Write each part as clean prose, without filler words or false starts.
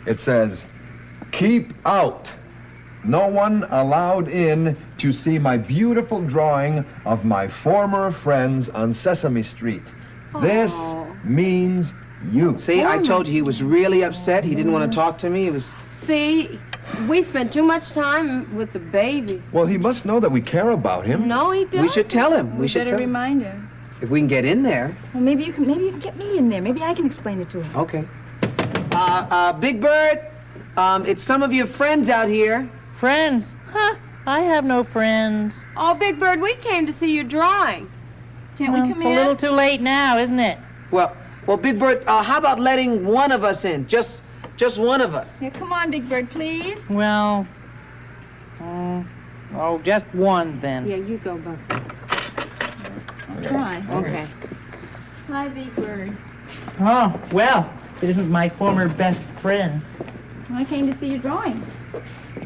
It says, "Keep out. No one allowed in to see my beautiful drawing of my former friends on Sesame Street. This means you." See, I told you he was really upset. He didn't want to talk to me. It was... See, we spent too much time with the baby. Well, he must know that we care about him. No, he doesn't. We should tell him. We should better remind him. If we can get in there. Well, maybe you can get me in there. Maybe I can explain it to him. Okay. Big Bird, it's some of your friends out here. Friends? Huh? I have no friends. Oh, Big Bird, we came to see your drawing. Can't we come in? It's a little too late now, isn't it? Well, Big Bird, how about letting one of us in? Just one of us. Yeah, come on, Big Bird, please. Well, just one then. Yeah, you go, Buck. I'll try. Okay. Hi, Big Bird. Oh, well, it isn't my former best friend. I came to see your drawing.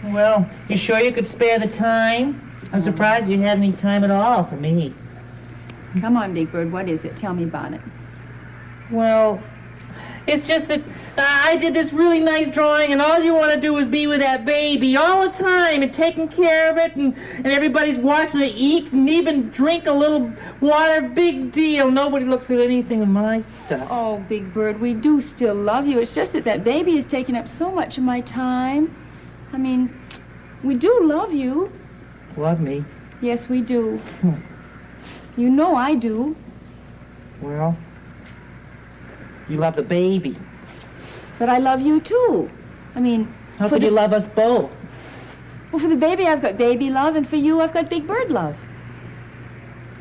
Well, you sure you could spare the time? I'm surprised you had any time at all for me. Come on, Big Bird, what is it? Tell me about it. Well, it's just that I did this really nice drawing, and all you want to do is be with that baby all the time and taking care of it, and everybody's watching it eat and even drink a little water. Big deal. Nobody looks at anything of my stuff. Oh, Big Bird, we do still love you. It's just that baby is taking up so much of my time. I mean, we do love you. Love me? Yes, we do. You know I do. Well, you love the baby. But I love you, too. I mean... How could you love us both? Well, for the baby, I've got baby love, and for you, I've got Big Bird love.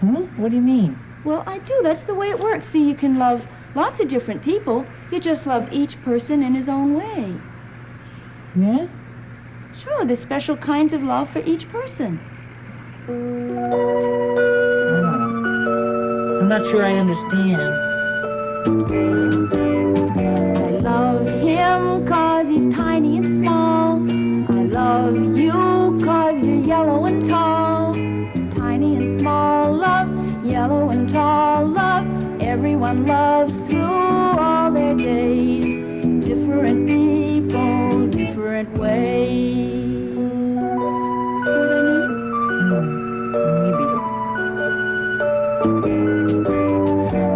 Huh? What do you mean? Well, I do. That's the way it works. See, you can love lots of different people. You just love each person in his own way. Yeah? Sure, there's special kinds of love for each person. I'm not sure I understand. I love him 'cause he's tiny and small. I love you 'cause you're yellow and tall. Tiny and small love, yellow and tall love. Everyone loves through all their days. Different people, different ways. See what I mean? Maybe.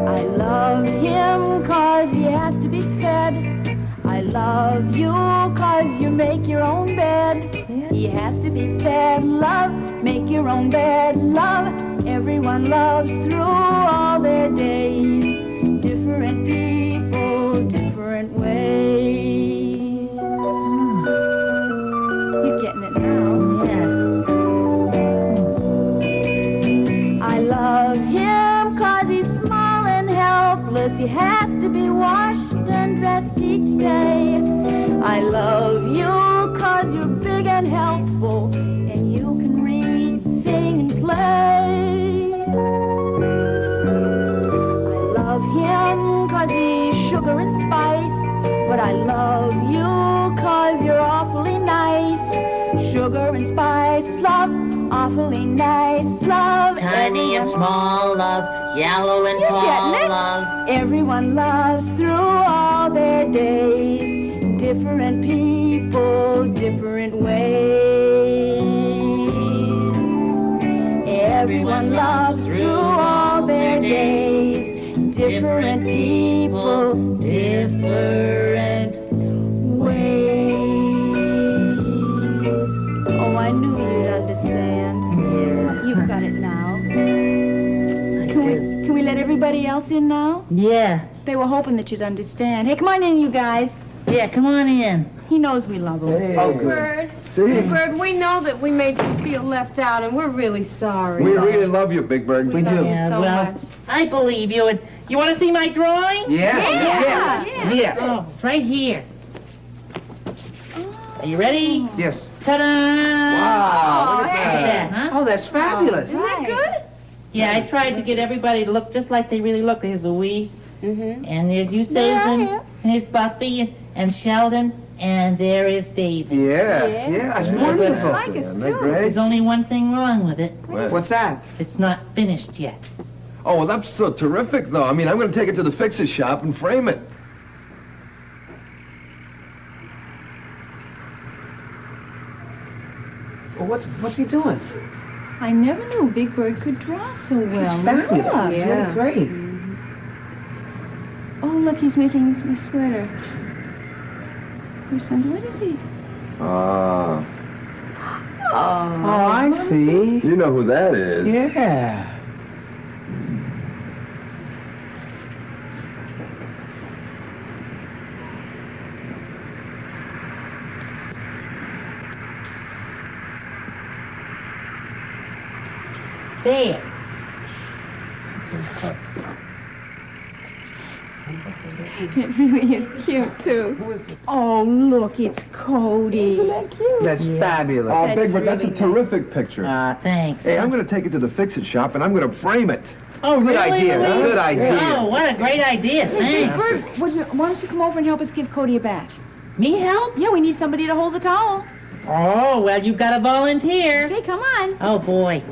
I love him 'cause he has to be fed. I love you 'cause you make your own bed. He has to be fed, love, make your own bed, love. Everyone loves through all their days. Different people, different ways. You're getting it now. Yeah. I love him 'cause he's small and helpless. He has to be washed and dressed each day. I love you 'cause you're big and helpful, and you can read, sing, and play. I love him 'cause he's sugar and spice, but I love you 'cause you're awfully nice. Sugar and spice, love, awfully nice, love. Tiny and small love, yellow and tall love. Everyone loves through all their days. Different people, different ways. Everyone loves through all their days. Different people, different ways. Oh, I knew you'd understand. Yeah. You've got it now. Can we let everybody else in now? Yeah. They were hoping that you'd understand. Hey, come on in, you guys. Yeah, come on in. He knows we love him. Hey. Oh, good. Bird, See? Big Bird, we know that we made you feel left out, and we're really sorry. We really love you, Big Bird. We love you Yeah, so well, much. I believe you. And you want to see my drawing? Yes, Yeah. yes. Oh, it's right here. Are you ready? Yes. Ta-da! Wow, look at Look at that. that, huh? Oh, that's fabulous. Isn't it good? Yeah, I tried to get everybody to look just like they really look. There's Louise, Mm-hmm. and there's you, Susan, and there's Buffy, and Sheldon, and there is David. Yeah, Yeah. yeah, that's Yeah, wonderful. like us, Isn't that too. great? There's only one thing wrong with it. What's that? It's not finished yet. Oh, well, that's so terrific, though. I mean, I'm going to take it to the fixer's shop and frame it. Well, what's he doing? I never knew Big Bird could draw so well. He's fabulous. Look. He's really great. Oh, look, he's making my sweater. Or something. What is he? Ah, Oh, I see. you know who that is. Yeah. There. It really is cute, too. Oh, look, it's Cody. Isn't that cute? That's fabulous. Oh, Big Bird, that's a really terrific picture. Thanks. Hey, I'm going to take it to the fix-it shop, and I'm going to frame it. Oh, Good really, idea. Louise? Good idea. Oh, what a great idea. Big Thanks. Bird, why don't you come over and help us give Cody a bath? Me help? Yeah, we need somebody to hold the towel. Oh, well, you've got to volunteer. Okay, come on. Oh, boy.